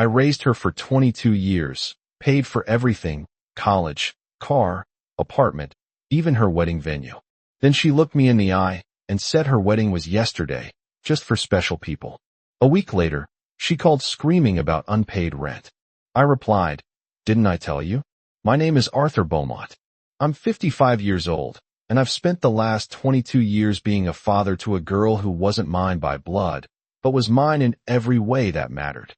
I raised her for 22 years, paid for everything, college, car, apartment, even her wedding venue. Then she looked me in the eye and said her wedding was yesterday, just for special people. A week later, she called screaming about unpaid rent. I replied, "Didn't I tell you? My name is Arthur Beaumont. I'm 55 years old, and I've spent the last 22 years being a father to a girl who wasn't mine by blood, but was mine in every way that mattered.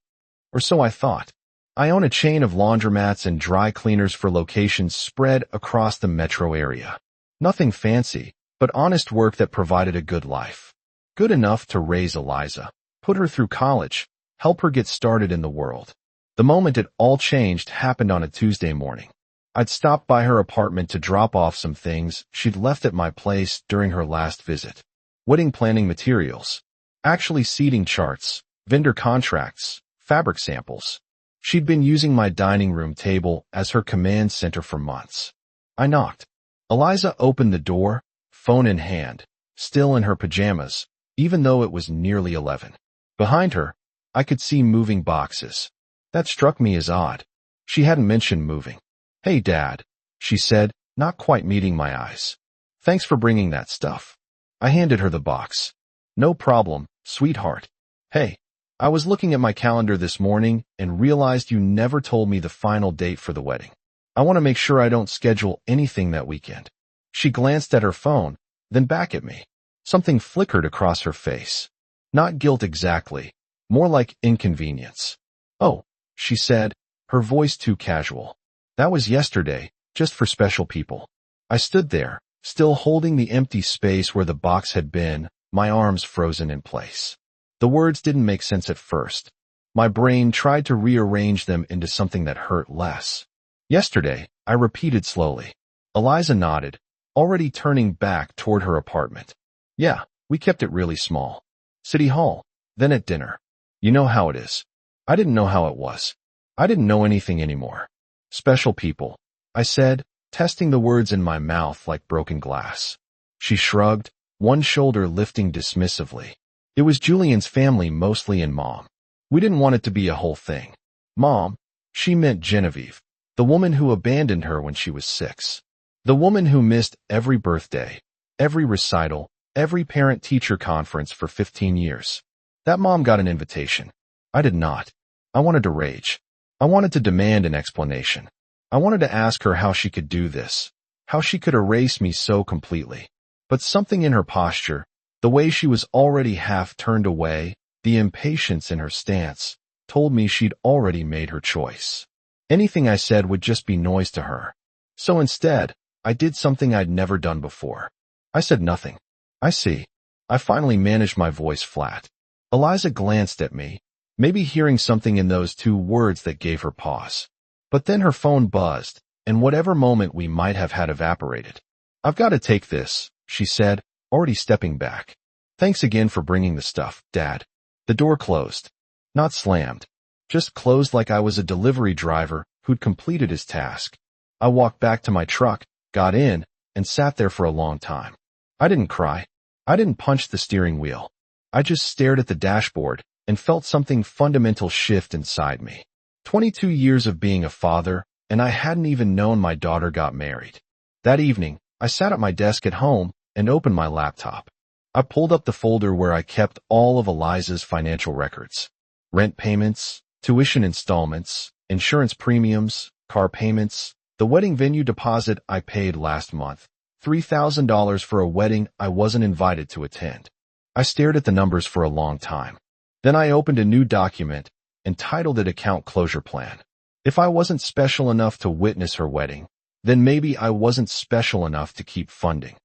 Or so I thought. I own a chain of laundromats and dry cleaners for locations spread across the metro area. Nothing fancy, but honest work that provided a good life. Good enough to raise Eliza, put her through college, help her get started in the world. The moment it all changed happened on a Tuesday morning. I'd stopped by her apartment to drop off some things she'd left at my place during her last visit. Wedding planning materials, actually seating charts, vendor contracts, fabric samples. She'd been using my dining room table as her command center for months. I knocked. Eliza opened the door, phone in hand, still in her pajamas, even though it was nearly 11. Behind her, I could see moving boxes. That struck me as odd. She hadn't mentioned moving. "Hey, Dad," she said, not quite meeting my eyes. "Thanks for bringing that stuff." I handed her the box. "No problem, sweetheart. Hey, I was looking at my calendar this morning and realized you never told me the final date for the wedding. I want to make sure I don't schedule anything that weekend." She glanced at her phone, then back at me. Something flickered across her face. Not guilt exactly, more like inconvenience. "Oh," she said, her voice too casual. "That was yesterday, just for special people." I stood there, still holding the empty space where the box had been, my arms frozen in place. The words didn't make sense at first. My brain tried to rearrange them into something that hurt less. "Yesterday," I repeated slowly. Eliza nodded, already turning back toward her apartment. "Yeah, we kept it really small. City Hall, then at dinner. You know how it is." I didn't know how it was. I didn't know anything anymore. "Special people," I said, testing the words in my mouth like broken glass. She shrugged, one shoulder lifting dismissively. It was Julian's family mostly and Mom. We didn't want it to be a whole thing. Mom, she meant Genevieve, the woman who abandoned her when she was 6. The woman who missed every birthday, every recital, every parent-teacher conference for 15 years. That mom got an invitation. I did not. I wanted to rage. I wanted to demand an explanation. I wanted to ask her how she could do this, how she could erase me so completely. But something in her posture, the way she was already half turned away, the impatience in her stance, told me she'd already made her choice. Anything I said would just be noise to her. So instead, I did something I'd never done before. I said nothing. "I see." I finally managed my voice flat. Eliza glanced at me, maybe hearing something in those 2 words that gave her pause. But then her phone buzzed, and whatever moment we might have had evaporated. "I've got to take this," she said, already stepping back. "Thanks again for bringing the stuff, Dad." The door closed. Not slammed. Just closed like I was a delivery driver who'd completed his task. I walked back to my truck, got in, and sat there for a long time. I didn't cry. I didn't punch the steering wheel. I just stared at the dashboard and felt something fundamental shift inside me. 22 years of being a father, and I hadn't even known my daughter got married. That evening, I sat at my desk at home and opened my laptop. I pulled up the folder where I kept all of Eliza's financial records. Rent payments, tuition installments, insurance premiums, car payments, the wedding venue deposit I paid last month, $3,000 for a wedding I wasn't invited to attend. I stared at the numbers for a long time. Then I opened a new document and titled it Account Closure Plan. If I wasn't special enough to witness her wedding, then maybe I wasn't special enough to keep funding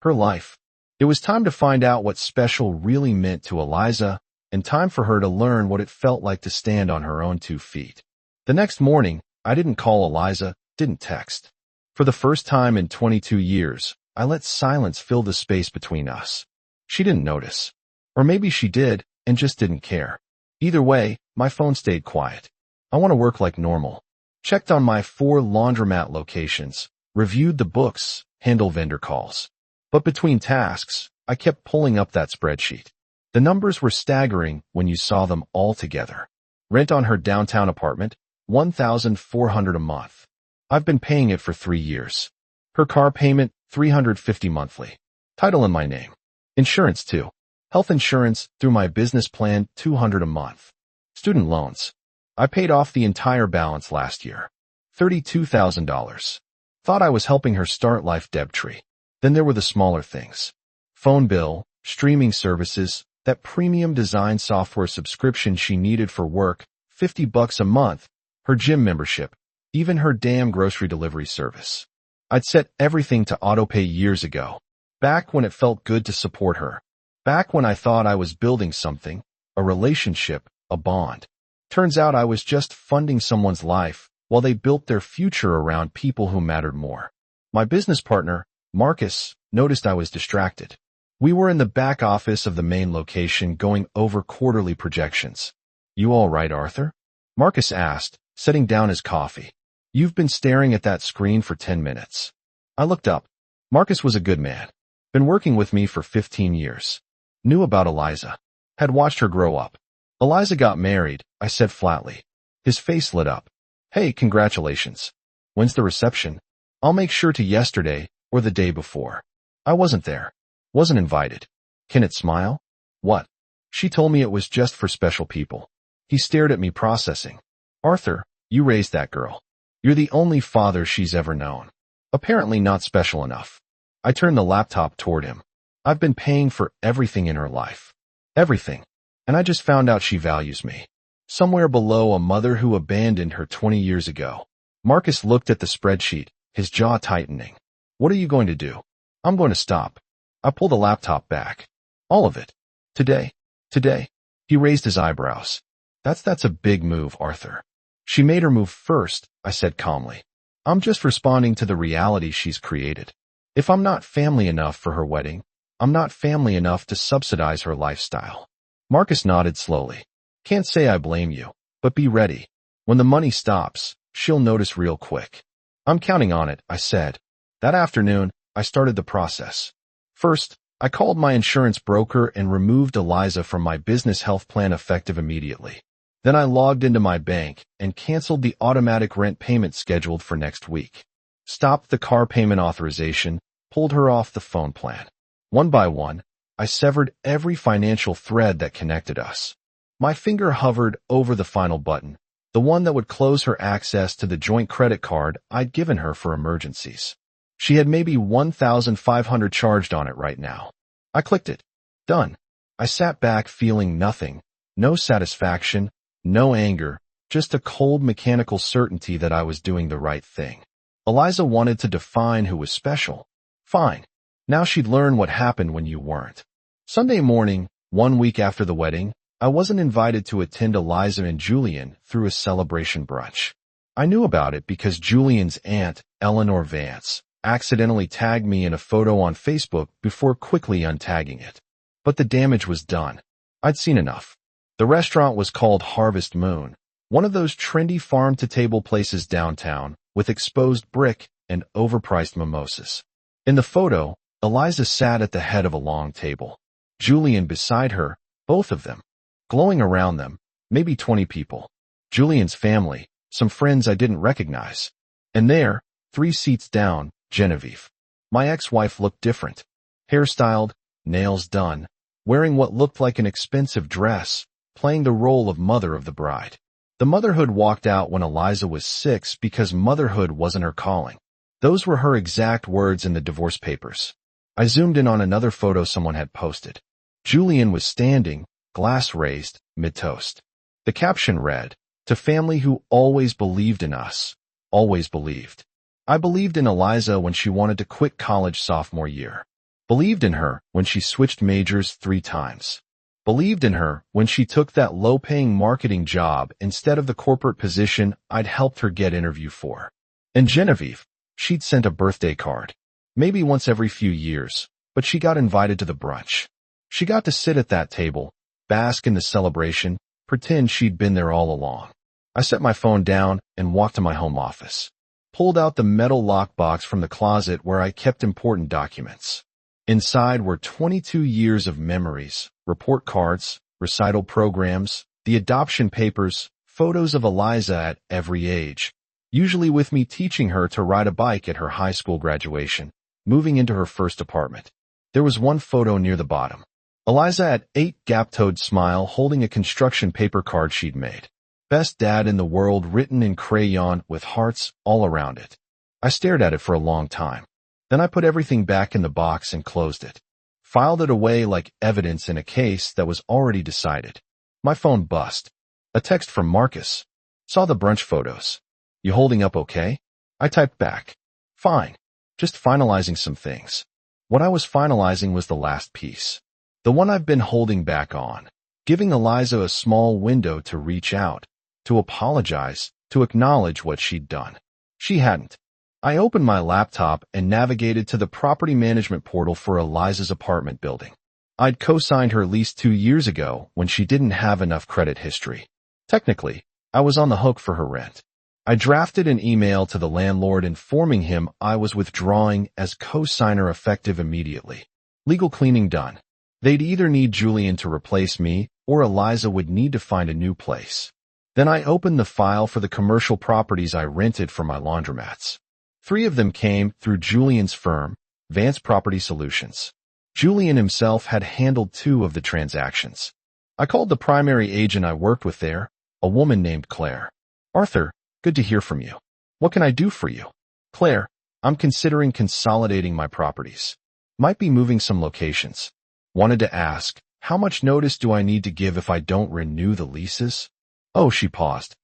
her life. It was time to find out what special really meant to Eliza, and time for her to learn what it felt like to stand on her own 2 feet. The next morning, I didn't call Eliza, didn't text. For the first time in 22 years, I let silence fill the space between us. She didn't notice. Or maybe she did, and just didn't care. Either way, my phone stayed quiet. I want to work like normal. Checked on my 4 laundromat locations, reviewed the books, handled vendor calls. But between tasks, I kept pulling up that spreadsheet. The numbers were staggering when you saw them all together. Rent on her downtown apartment, $1,400 a month. I've been paying it for 3 years. Her car payment, $350 monthly. Title in my name. Insurance too. Health insurance through my business plan, $200 a month. Student loans. I paid off the entire balance last year. $32,000. Thought I was helping her start life debt tree. Then there were the smaller things. Phone bill, streaming services, that premium design software subscription she needed for work, $50 a month, her gym membership, even her damn grocery delivery service. I'd set everything to autopay years ago, back when it felt good to support her, back when I thought I was building something, a relationship, a bond. Turns out I was just funding someone's life while they built their future around people who mattered more. My business partner, Marcus, noticed I was distracted. We were in the back office of the main location going over quarterly projections. "You all right, Arthur?" Marcus asked, setting down his coffee. "You've been staring at that screen for 10 minutes. I looked up. Marcus was a good man. Been working with me for 15 years. Knew about Eliza. Had watched her grow up. Eliza got married, I said flatly. His face lit up. "Hey, congratulations. When's the reception?" "I'll make sure to yesterday or the day before." I wasn't there. Wasn't invited. Can it smile? What? She told me it was just for special people. He stared at me, processing. "Arthur, you raised that girl. You're the only father she's ever known. Apparently not special enough." I turned the laptop toward him. "I've been paying for everything in her life. Everything. And I just found out she values me. Somewhere below a mother who abandoned her 20 years ago." Marcus looked at the spreadsheet, his jaw tightening. "What are you going to do?" "I'm going to stop." I pulled the laptop back. "All of it. Today." "Today?" He raised his eyebrows. That's a big move, Arthur." "She made her move first," I said calmly. "I'm just responding to the reality she's created. If I'm not family enough for her wedding, I'm not family enough to subsidize her lifestyle." Marcus nodded slowly. "Can't say I blame you, but be ready. When the money stops, she'll notice real quick." "I'm counting on it," I said. That afternoon, I started the process. First, I called my insurance broker and removed Eliza from my business health plan effective immediately. Then I logged into my bank and canceled the automatic rent payment scheduled for next week. Stopped the car payment authorization, pulled her off the phone plan. One by one, I severed every financial thread that connected us. My finger hovered over the final button, the one that would close her access to the joint credit card I'd given her for emergencies. She had maybe $1,500 charged on it right now. I clicked it. Done. I sat back feeling nothing, no satisfaction, no anger, just a cold mechanical certainty that I was doing the right thing. Eliza wanted to define who was special. Fine. Now she'd learn what happened when you weren't. Sunday morning, 1 week after the wedding, I wasn't invited to attend Eliza and Julian through a celebration brunch. I knew about it because Julian's aunt, Eleanor Vance, accidentally tagged me in a photo on Facebook before quickly untagging it. But the damage was done. I'd seen enough. The restaurant was called Harvest Moon, one of those trendy farm-to-table places downtown with exposed brick and overpriced mimosas. In the photo, Eliza sat at the head of a long table. Julian beside her, both of them. Glowing around them, maybe 20 people. Julian's family, some friends I didn't recognize. And there, 3 seats down, Genevieve. My ex-wife looked different. Hairstyled, nails done, wearing what looked like an expensive dress, playing the role of mother of the bride. The motherhood walked out when Eliza was 6 because motherhood wasn't her calling. Those were her exact words in the divorce papers. I zoomed in on another photo someone had posted. Julian was standing, glass raised, mid-toast. The caption read, "To family who always believed in us, always believed." I believed in Eliza when she wanted to quit college sophomore year. Believed in her when she switched majors 3 times. Believed in her when she took that low-paying marketing job instead of the corporate position I'd helped her get interview for. And Genevieve, she'd sent a birthday card. Maybe once every few years, but she got invited to the brunch. She got to sit at that table, bask in the celebration, pretend she'd been there all along. I set my phone down and walked to my home office. Pulled out the metal lockbox from the closet where I kept important documents. Inside were 22 years of memories, report cards, recital programs, the adoption papers, photos of Eliza at every age, usually with me teaching her to ride a bike at her high school graduation, moving into her first apartment. There was one photo near the bottom. Eliza at 8, gap-toed smile, holding a construction paper card she'd made. Best dad in the world written in crayon with hearts all around it. I stared at it for a long time. Then I put everything back in the box and closed it. Filed it away like evidence in a case that was already decided. My phone buzzed. A text from Marcus. Saw the brunch photos. You holding up okay? I typed back. Fine. Just finalizing some things. What I was finalizing was the last piece. The one I've been holding back on. Giving Eliza a small window to reach out, to apologize, to acknowledge what she'd done. She hadn't. I opened my laptop and navigated to the property management portal for Eliza's apartment building. I'd co-signed her lease 2 years ago when she didn't have enough credit history. Technically, I was on the hook for her rent. I drafted an email to the landlord informing him I was withdrawing as co-signer effective immediately. Legal cleaning done. They'd either need Julian to replace me or Eliza would need to find a new place. Then I opened the file for the commercial properties I rented for my laundromats. 3 of them came through Julian's firm, Vance Property Solutions. Julian himself had handled 2 of the transactions. I called the primary agent I worked with there, a woman named Claire. Arthur, good to hear from you. What can I do for you? Claire, I'm considering consolidating my properties. Might be moving some locations. Wanted to ask, how much notice do I need to give if I don't renew the leases? Oh, she paused.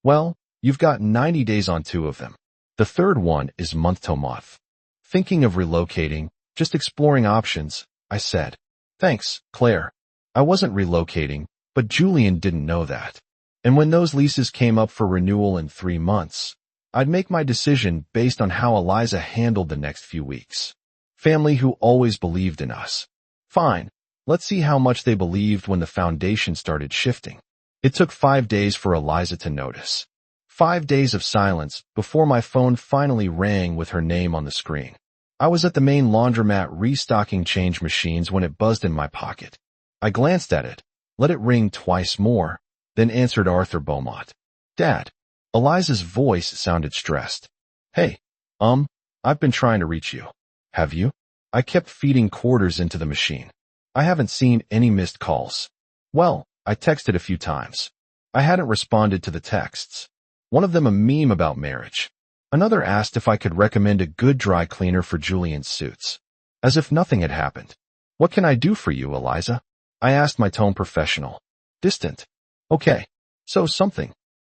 Well, you've got 90 days on 2 of them. The third one is month to month. Thinking of relocating, just exploring options, I said. Thanks, Claire. I wasn't relocating, but Julian didn't know that. And when those leases came up for renewal in 3 months, I'd make my decision based on how Eliza handled the next few weeks. Family who always believed in us. Fine, let's see how much they believed when the foundation started shifting. It took 5 days for Eliza to notice. 5 days of silence before my phone finally rang with her name on the screen. I was at the main laundromat restocking change machines when it buzzed in my pocket. I glanced at it, let it ring twice more, then answered Arthur Beaumont. Dad. Eliza's voice sounded stressed. Hey, I've been trying to reach you. Have you? I kept feeding quarters into the machine. I haven't seen any missed calls. Well, I texted a few times. I hadn't responded to the texts. One of them a meme about marriage. Another asked if I could recommend a good dry cleaner for Julian's suits. As if nothing had happened. What can I do for you, Eliza? I asked, my tone professional. Distant. Okay. So something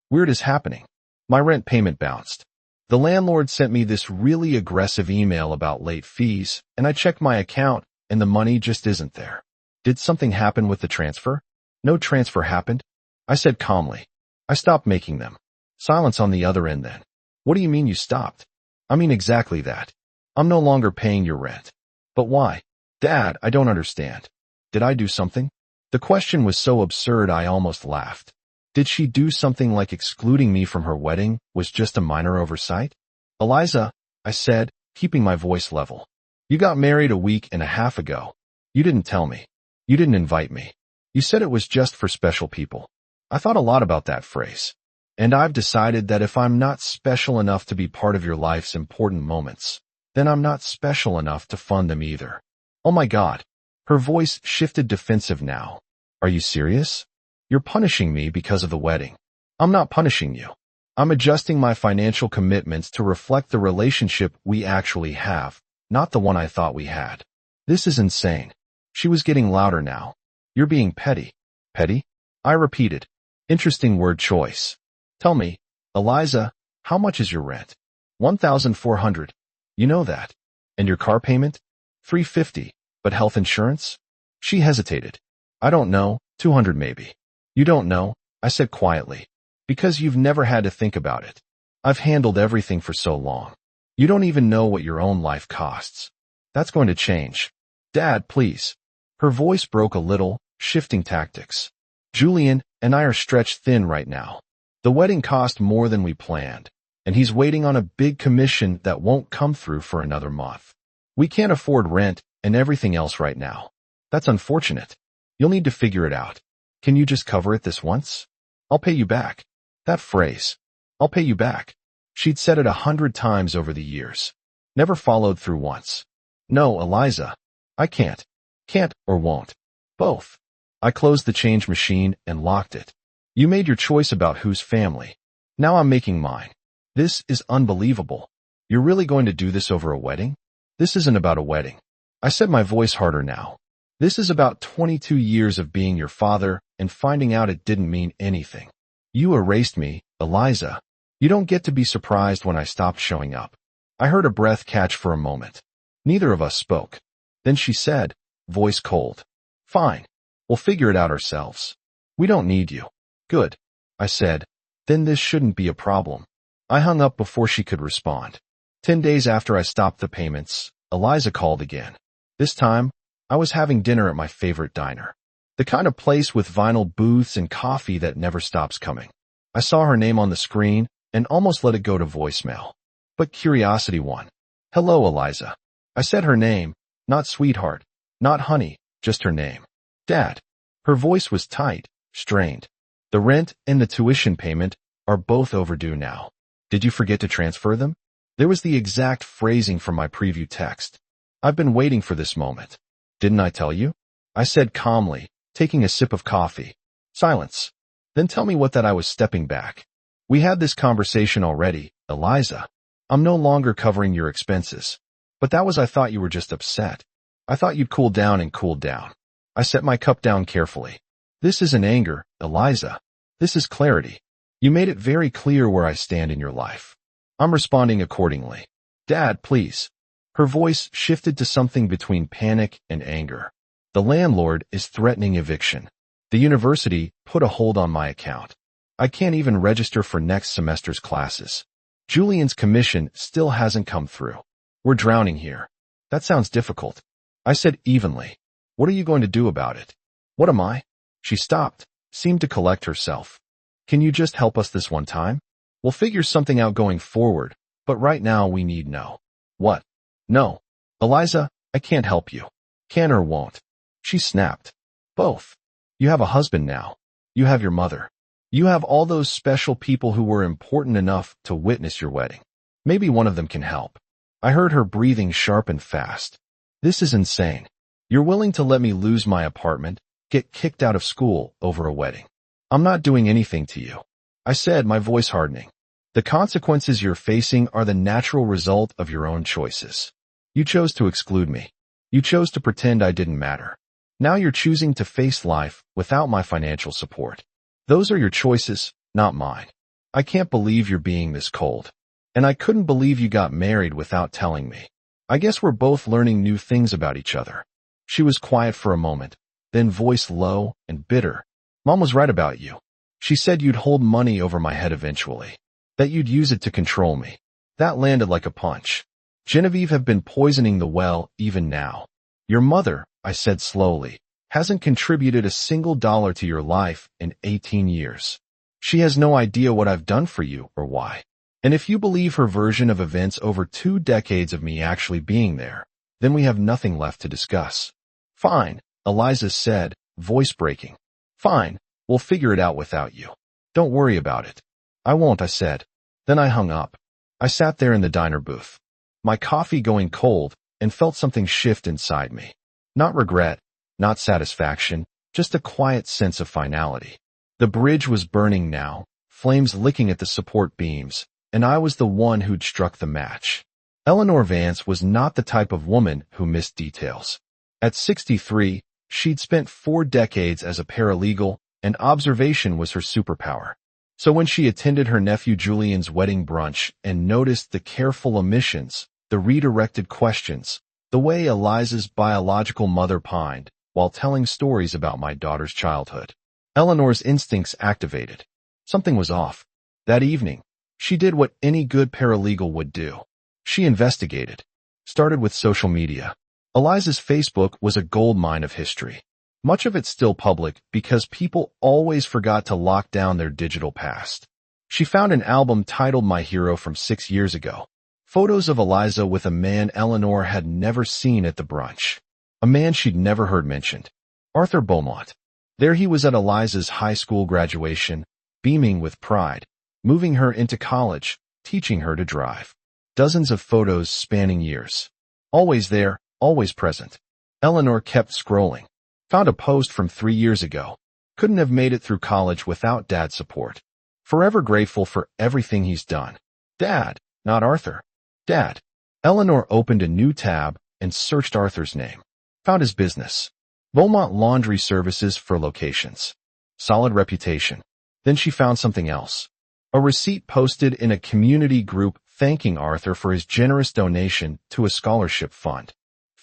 weird is happening. My rent payment bounced. The landlord sent me this really aggressive email about late fees, and I checked my account, and the money just isn't there. Did something happen with the transfer? No transfer happened, I said calmly. I stopped making them. Silence on the other end then. What do you mean you stopped? I mean exactly that. I'm no longer paying your rent. But why? Dad, I don't understand. Did I do something? The question was so absurd I almost laughed. Did she do something like excluding me from her wedding was just a minor oversight? Eliza, I said, keeping my voice level. You got married a week and a half ago. You didn't tell me. You didn't invite me. You said it was just for special people. I thought a lot about that phrase. And I've decided that if I'm not special enough to be part of your life's important moments, then I'm not special enough to fund them either. Oh my God. Her voice shifted defensive now. Are you serious? You're punishing me because of the wedding. I'm not punishing you. I'm adjusting my financial commitments to reflect the relationship we actually have, not the one I thought we had. This is insane. She was getting louder now. You're being petty. Petty? I repeated. Interesting word choice. Tell me, Eliza, how much is your rent? $1,400. You know that. And your car payment? $350. But health insurance? She hesitated. I don't know, $200 maybe. You don't know, I said quietly. Because you've never had to think about it. I've handled everything for so long. You don't even know what your own life costs. That's going to change. Dad, please. Her voice broke a little, shifting tactics. Julian and I are stretched thin right now. The wedding cost more than we planned, and he's waiting on a big commission that won't come through for another month. We can't afford rent and everything else right now. That's unfortunate. You'll need to figure it out. Can you just cover it this once? I'll pay you back. That phrase, "I'll pay you back." She'd said it 100 times over the years. Never followed through once. No, Eliza. I can't. Can't or won't. Both. I closed the change machine and locked it. You made your choice about whose family. Now I'm making mine. This is unbelievable. You're really going to do this over a wedding? This isn't about a wedding. I said, my voice harder now. This is about 22 years of being your father and finding out it didn't mean anything. You erased me, Eliza. You don't get to be surprised when I stopped showing up. I heard a breath catch for a moment. Neither of us spoke. Then she said, voice cold, "Fine. We'll figure it out ourselves. We don't need you." Good. I said, then this shouldn't be a problem. I hung up before she could respond. 10 days after I stopped the payments, Eliza called again. This time, I was having dinner at my favorite diner. The kind of place with vinyl booths and coffee that never stops coming. I saw her name on the screen and almost let it go to voicemail. But curiosity won. Hello, Eliza. I said her name, not sweetheart, not honey, just her name. Dad. Her voice was tight, strained. The rent and the tuition payment are both overdue now. Did you forget to transfer them? There was the exact phrasing from my preview text. I've been waiting for this moment. Didn't I tell you? I said calmly, taking a sip of coffee. Silence. Then tell me what that I was stepping back. We had this conversation already, Eliza. I'm no longer covering your expenses. But that was I thought you were just upset. I thought you'd cool down and cooled down. I set my cup down carefully. This isn't anger, Eliza. This is clarity. You made it very clear where I stand in your life. I'm responding accordingly. Dad, please. Her voice shifted to something between panic and anger. The landlord is threatening eviction. The university put a hold on my account. I can't even register for next semester's classes. Julian's commission still hasn't come through. We're drowning here. That sounds difficult. I said evenly. What are you going to do about it? What am I? She stopped, seemed to collect herself. Can you just help us this one time? We'll figure something out going forward, but right now we need no. What? No. Eliza, I can't help you. Can or won't. She snapped. Both. You have a husband now. You have your mother. You have all those special people who were important enough to witness your wedding. Maybe one of them can help. I heard her breathing sharp and fast. This is insane. You're willing to let me lose my apartment, get kicked out of school over a wedding. I'm not doing anything to you. I said, my voice hardening. The consequences you're facing are the natural result of your own choices. You chose to exclude me. You chose to pretend I didn't matter. Now you're choosing to face life without my financial support. Those are your choices, not mine. I can't believe you're being this cold. And I couldn't believe you got married without telling me. I guess we're both learning new things about each other. She was quiet for a moment, then voice low and bitter. Mom was right about you. She said you'd hold money over my head eventually. That you'd use it to control me. That landed like a punch. Genevieve have been poisoning the well even now. Your mother, I said slowly, hasn't contributed a single dollar to your life in 18 years. She has no idea what I've done for you or why. And if you believe her version of events over 2 decades of me actually being there, then we have nothing left to discuss. Fine, Eliza said, voice breaking. Fine, we'll figure it out without you. Don't worry about it. I won't, I said. Then I hung up. I sat there in the diner booth, my coffee going cold, and felt something shift inside me. Not regret, not satisfaction, just a quiet sense of finality. The bridge was burning now, flames licking at the support beams, and I was the one who'd struck the match. Eleanor Vance was not the type of woman who missed details. At 63, she'd spent 4 decades as a paralegal, and observation was her superpower. So when she attended her nephew Julian's wedding brunch and noticed the careful omissions, the redirected questions, the way Eliza's biological mother pined while telling stories about my daughter's childhood, Eleanor's instincts activated. Something was off. That evening, she did what any good paralegal would do. She investigated. Started with social media. Eliza's Facebook was a goldmine of history. Much of it still public because people always forgot to lock down their digital past. She found an album titled My Hero from 6 years ago. Photos of Eliza with a man Eleanor had never seen at the brunch. A man she'd never heard mentioned. Arthur Beaumont. There he was at Eliza's high school graduation, beaming with pride. moving her into college, teaching her to drive. Dozens of photos spanning years. Always there, always present. Eleanor kept scrolling. Found a post from 3 years ago. Couldn't have made it through college without Dad's support. Forever grateful for everything he's done. Dad, not Arthur. Dad. Eleanor opened a new tab and searched Arthur's name. Found his business. Beaumont Laundry Services for locations. Solid reputation. Then she found something else. A receipt posted in a community group thanking Arthur for his generous donation to a scholarship fund.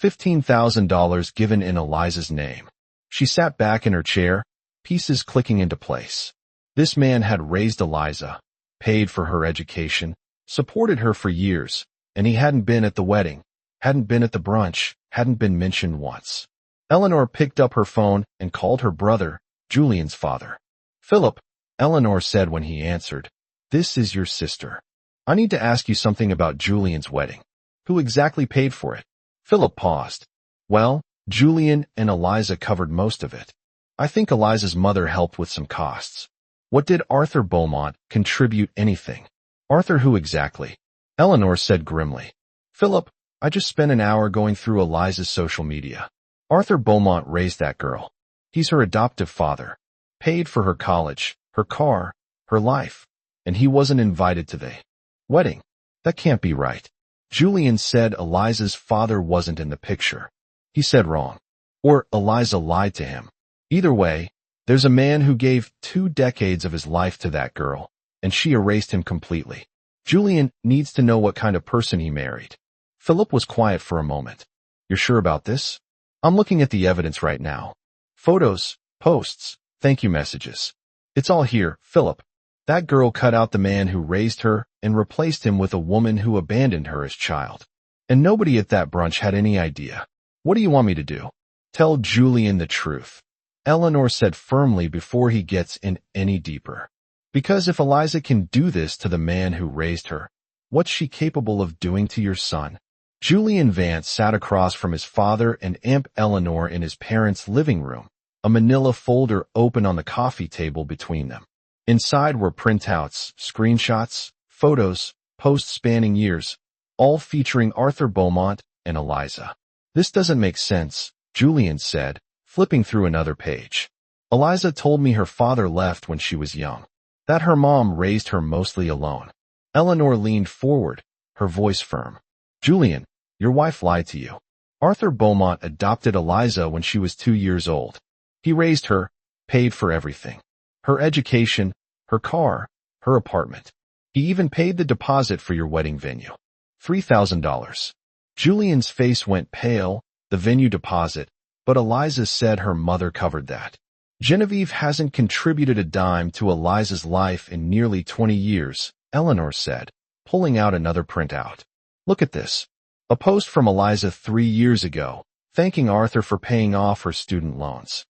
$15,000 given in Eliza's name. She sat back in her chair, pieces clicking into place. This man had raised Eliza, paid for her education, supported her for years, and he hadn't been at the wedding, hadn't been at the brunch, hadn't been mentioned once. Eleanor picked up her phone and called her brother, Julian's father. Philip, Eleanor said when he answered, "This is your sister. I need to ask you something about Julian's wedding. Who exactly paid for it?" Philip paused. Well, Julian and Eliza covered most of it. I think Eliza's mother helped with some costs. What did Arthur Beaumont contribute anything? Arthur who exactly? Eleanor said grimly. Philip, I just spent an hour going through Eliza's social media. Arthur Beaumont raised that girl. He's her adoptive father. Paid for her college, her car, her life. And he wasn't invited to the wedding. That can't be right. Julian said Eliza's father wasn't in the picture. He said wrong. Or Eliza lied to him. Either way, there's a man who gave 2 decades of his life to that girl, and she erased him completely. Julian needs to know what kind of person he married. Philip was quiet for a moment. You're sure about this? I'm looking at the evidence right now. Photos, posts, thank you messages. It's all here, Philip. That girl cut out the man who raised her and replaced him with a woman who abandoned her as child. And nobody at that brunch had any idea. What do you want me to do? Tell Julian the truth. Eleanor said firmly before he gets in any deeper. Because if Eliza can do this to the man who raised her, what's she capable of doing to your son? Julian Vance sat across from his father and Aunt Eleanor in his parents' living room, a manila folder open on the coffee table between them. Inside were printouts, screenshots, photos, posts spanning years, all featuring Arthur Beaumont and Eliza. This doesn't make sense, Julian said, flipping through another page. Eliza told me her father left when she was young, that her mom raised her mostly alone. Eleanor leaned forward, her voice firm. Julian, your wife lied to you. Arthur Beaumont adopted Eliza when she was 2 years old. He raised her, paid for everything. Her education, her car, her apartment. He even paid the deposit for your wedding venue. $3,000. Julian's face went pale, the venue deposit, but Eliza said her mother covered that. Genevieve hasn't contributed a dime to Eliza's life in nearly 20 years, Eleanor said, pulling out another printout. Look at this. A post from Eliza 3 years ago, thanking Arthur for paying off her student loans.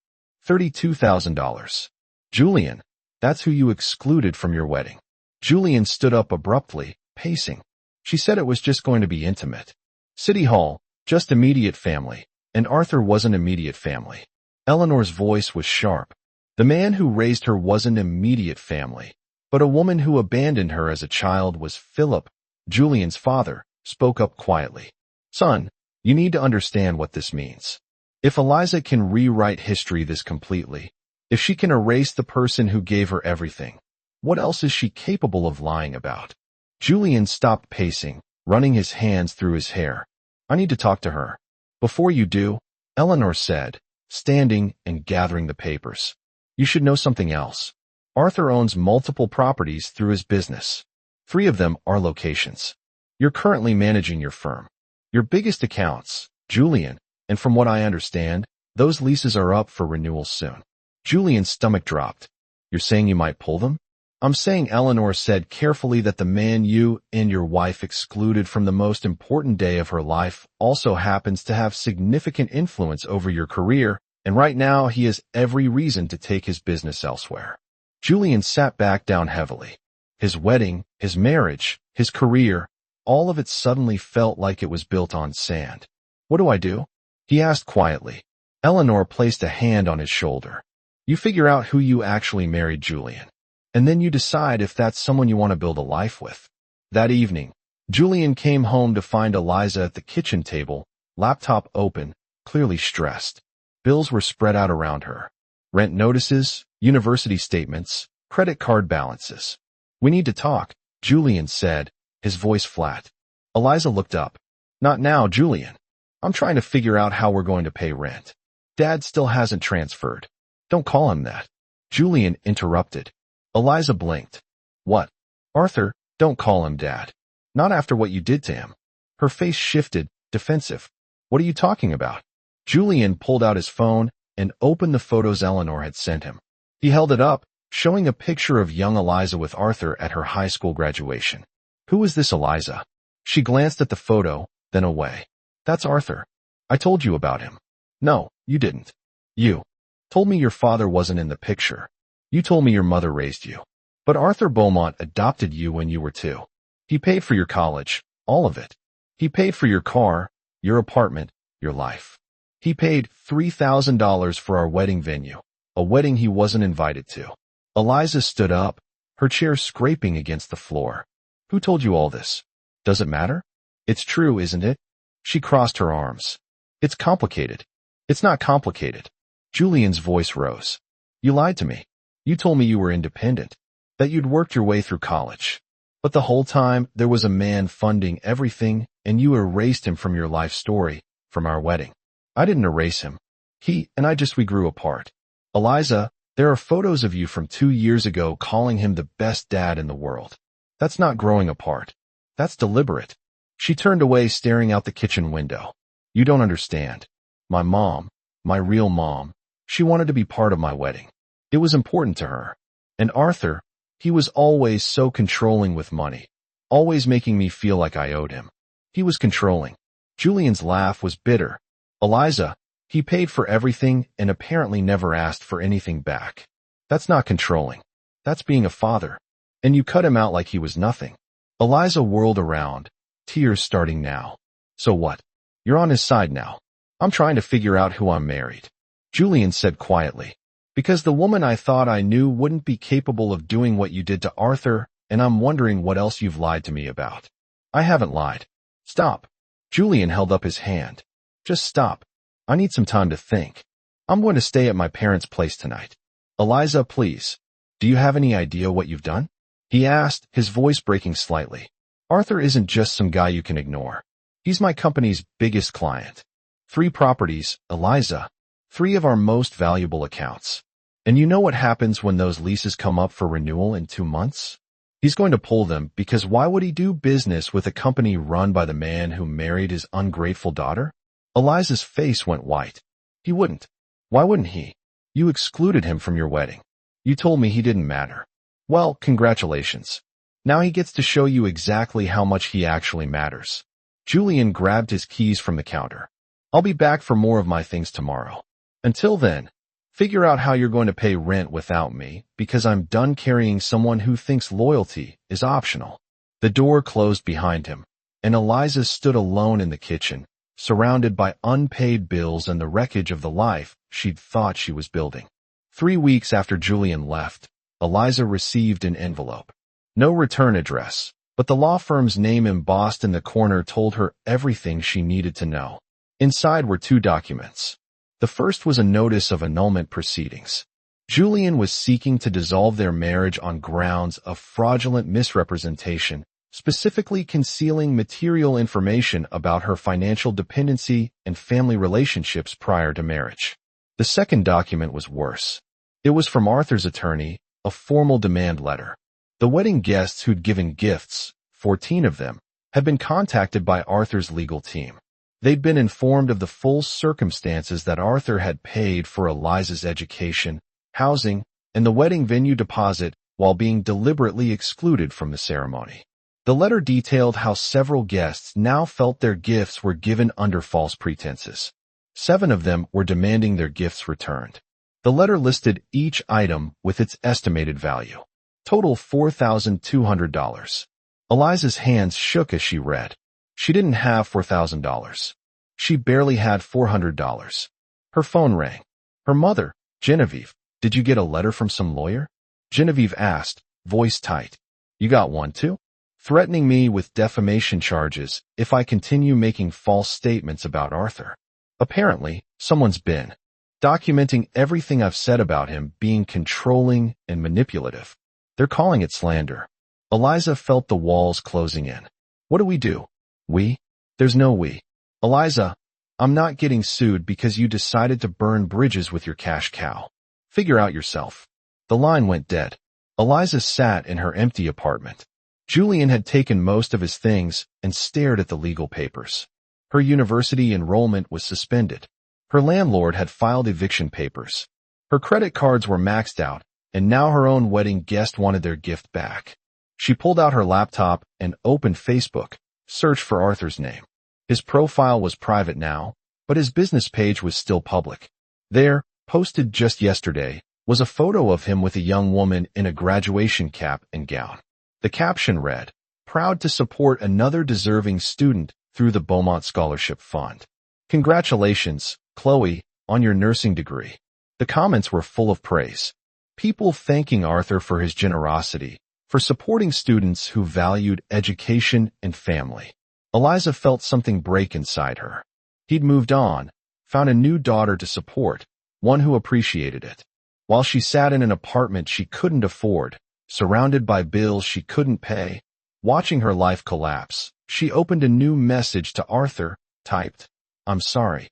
$32,000. Julian, that's who you excluded from your wedding. Julian stood up abruptly, pacing. She said it was just going to be intimate. City Hall, just immediate family, and Arthur wasn't immediate family. Eleanor's voice was sharp. The man who raised her wasn't immediate family, but a woman who abandoned her as a child was Philip, Julian's father, spoke up quietly. Son, you need to understand what this means. If Eliza can rewrite history this completely, if she can erase the person who gave her everything, what else is she capable of lying about? Julian stopped pacing, running his hands through his hair. I need to talk to her. Before you do, Eleanor said, standing and gathering the papers. You should know something else. Arthur owns multiple properties through his business. 3 of them are locations. You're currently managing your firm. Your biggest accounts, Julian, and from what I understand, those leases are up for renewal soon. Julian's stomach dropped. You're saying you might pull them? I'm saying Eleanor said carefully that the man you and your wife excluded from the most important day of her life also happens to have significant influence over your career, and right now he has every reason to take his business elsewhere. Julian sat back down heavily. His wedding, his marriage, his career, all of it suddenly felt like it was built on sand. What do I do? He asked quietly. Eleanor placed a hand on his shoulder. You figure out who you actually married, Julian. And then you decide if that's someone you want to build a life with. That evening, Julian came home to find Eliza at the kitchen table, laptop open, clearly stressed. Bills were spread out around her. Rent notices, university statements, credit card balances. "We need to talk," Julian said, his voice flat. Eliza looked up. "Not now, Julian. I'm trying to figure out how we're going to pay rent. Dad still hasn't transferred." "Don't call him that," Julian interrupted. Eliza blinked. "What?" "Arthur, don't call him Dad. Not after what you did to him." Her face shifted, defensive. "What are you talking about?" Julian pulled out his phone and opened the photos Eleanor had sent him. He held it up, showing a picture of young Eliza with Arthur at her high school graduation. "Who is this Eliza?" She glanced at the photo, then away. "That's Arthur. I told you about him." "No, you didn't. You told me your father wasn't in the picture. You told me your mother raised you. But Arthur Beaumont adopted you when you were 2. He paid for your college, all of it. He paid for your car, your apartment, your life. He paid $3,000 for our wedding venue, a wedding he wasn't invited to." Eliza stood up, her chair scraping against the floor. "Who told you all this? Does it matter? It's true, isn't it?" She crossed her arms. "It's complicated." "It's not complicated." Julian's voice rose. "You lied to me. You told me you were independent, that you'd worked your way through college. But the whole time, there was a man funding everything, and you erased him from your life story, from our wedding." "I didn't erase him. We grew apart." "Eliza, there are photos of you from 2 years ago calling him the best dad in the world. That's not growing apart. That's deliberate." She turned away, staring out the kitchen window. "You don't understand. My mom, my real mom, she wanted to be part of my wedding. It was important to her. And Arthur, he was always so controlling with money, always making me feel like I owed him. He was controlling." Julian's laugh was bitter. "Eliza, he paid for everything and apparently never asked for anything back. That's not controlling. That's being a father. And you cut him out like he was nothing." Eliza whirled around, tears starting now. "So what? You're on his side now." "I'm trying to figure out who I'm married," Julian said quietly. "Because the woman I thought I knew wouldn't be capable of doing what you did to Arthur, and I'm wondering what else you've lied to me about." "I haven't lied." "Stop." Julian held up his hand. "Just stop. I need some time to think. I'm going to stay at my parents' place tonight." "Eliza, please. Do you have any idea what you've done?" he asked, his voice breaking slightly. "Arthur isn't just some guy you can ignore. He's my company's biggest client. 3 properties, Eliza. 3 of our most valuable accounts. And you know what happens when those leases come up for renewal in 2 months? He's going to pull them, because why would he do business with a company run by the man who married his ungrateful daughter?" Eliza's face went white. "He wouldn't." "Why wouldn't he? You excluded him from your wedding. You told me he didn't matter. Well, congratulations. Now he gets to show you exactly how much he actually matters." Julian grabbed his keys from the counter. "I'll be back for more of my things tomorrow. Until then, figure out how you're going to pay rent without me, because I'm done carrying someone who thinks loyalty is optional." The door closed behind him, and Eliza stood alone in the kitchen, surrounded by unpaid bills and the wreckage of the life she'd thought she was building. 3 weeks after Julian left, Eliza received an envelope. No return address, but the law firm's name embossed in the corner told her everything she needed to know. Inside were 2 documents. The first was a notice of annulment proceedings. Julian was seeking to dissolve their marriage on grounds of fraudulent misrepresentation, specifically concealing material information about her financial dependency and family relationships prior to marriage. The second document was worse. It was from Arthur's attorney, a formal demand letter. The wedding guests who'd given gifts, 14 of them, had been contacted by Arthur's legal team. They'd been informed of the full circumstances that Arthur had paid for Eliza's education, housing, and the wedding venue deposit while being deliberately excluded from the ceremony. The letter detailed how several guests now felt their gifts were given under false pretenses. 7 of them were demanding their gifts returned. The letter listed each item with its estimated value. Total $4,200. Eliza's hands shook as she read. She didn't have $4,000. She barely had $400. Her phone rang. Her mother, Genevieve. "Did you get a letter from some lawyer?" Genevieve asked, voice tight. You got one too? Threatening me with defamation charges if I continue making false statements about Arthur. Apparently, someone's been documenting everything I've said about him being controlling and manipulative. They're calling it slander. Eliza felt the walls closing in. What do we do? We? There's no we. Eliza, I'm not getting sued because you decided to burn bridges with your cash cow. Figure out yourself. The line went dead. Eliza sat in her empty apartment. Julian had taken most of his things and stared at the legal papers. Her university enrollment was suspended. Her landlord had filed eviction papers. Her credit cards were maxed out, and now her own wedding guest wanted their gift back. She pulled out her laptop and opened Facebook, searched for Arthur's name. His profile was private now, but his business page was still public. There, posted just yesterday, was a photo of him with a young woman in a graduation cap and gown. The caption read, "Proud to support another deserving student through the Beaumont Scholarship Fund. Congratulations, Chloe, on your nursing degree." The comments were full of praise. People thanking Arthur for his generosity, for supporting students who valued education and family. Eliza felt something break inside her. He'd moved on, found a new daughter to support, one who appreciated it. While she sat in an apartment she couldn't afford, surrounded by bills she couldn't pay, watching her life collapse, she opened a new message to Arthur, typed, "I'm sorry,"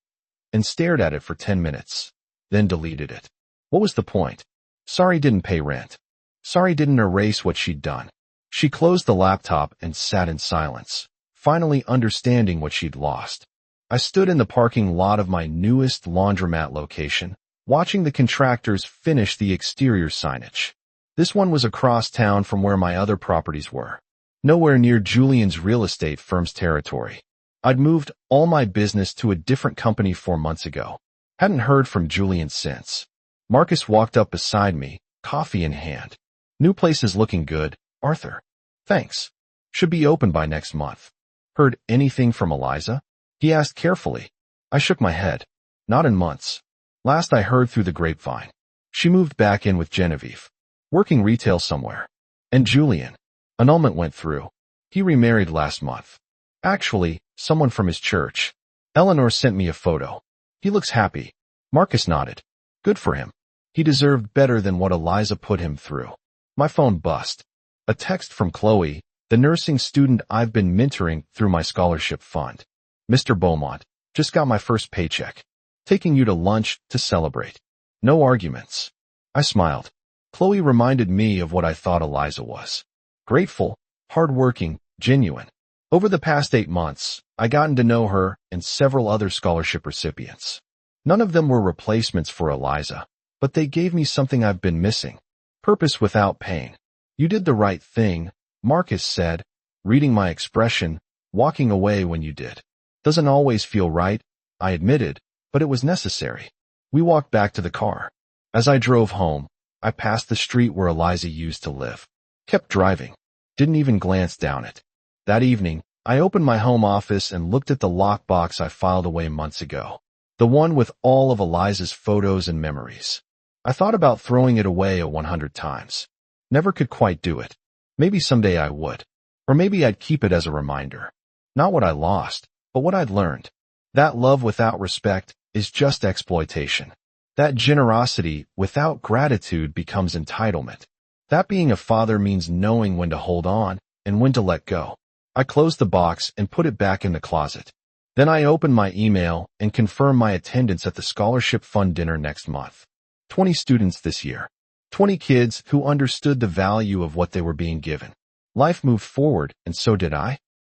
and stared at it for 10 minutes, then deleted it. What was the point? Sorry didn't pay rent. Sorry didn't erase what she'd done. She closed the laptop and sat in silence, finally understanding what she'd lost. I stood in the parking lot of my newest laundromat location, watching the contractors finish the exterior signage. This one was across town from where my other properties were, nowhere near Julian's real estate firm's territory. I'd moved all my business to a different company 4 months ago. Hadn't heard from Julian since. Marcus walked up beside me, coffee in hand. "New place is looking good, Arthur." "Thanks. Should be open by next month." "Heard anything from Eliza?" he asked carefully. I shook my head. "Not in months. Last I heard through the grapevine. She moved back in with Genevieve. Working retail somewhere. And Julian. Annulment went through. He remarried last month. Actually, someone from his church. Eleanor sent me a photo. He looks happy." Marcus nodded. "Good for him. He deserved better than what Eliza put him through." My phone buzzed. A text from Chloe, the nursing student I've been mentoring through my scholarship fund. "Mr. Beaumont, just got my first paycheck. Taking you to lunch to celebrate. No arguments." I smiled. Chloe reminded me of what I thought Eliza was. Grateful, hardworking, genuine. Over the past 8 months, I gotten to know her and several other scholarship recipients. None of them were replacements for Eliza, but they gave me something I've been missing. Purpose without pain. "You did the right thing," Marcus said, reading my expression, walking away when you did. "Doesn't always feel right," I admitted, but it was necessary. We walked back to the car. As I drove home, I passed the street where Eliza used to live. Kept driving. Didn't even glance down it. That evening, I opened my home office and looked at the lockbox I filed away months ago. The one with all of Eliza's photos and memories. I thought about throwing it away 100 times. Never could quite do it. Maybe someday I would. Or maybe I'd keep it as a reminder. Not what I lost, but what I'd learned. That love without respect is just exploitation. That generosity without gratitude becomes entitlement. That being a father means knowing when to hold on and when to let go. I closed the box and put it back in the closet. Then I opened my email and confirmed my attendance at the Scholarship Fund dinner next month. 20 students this year. 20 kids who understood the value of what they were being given. Life moved forward, and so did I.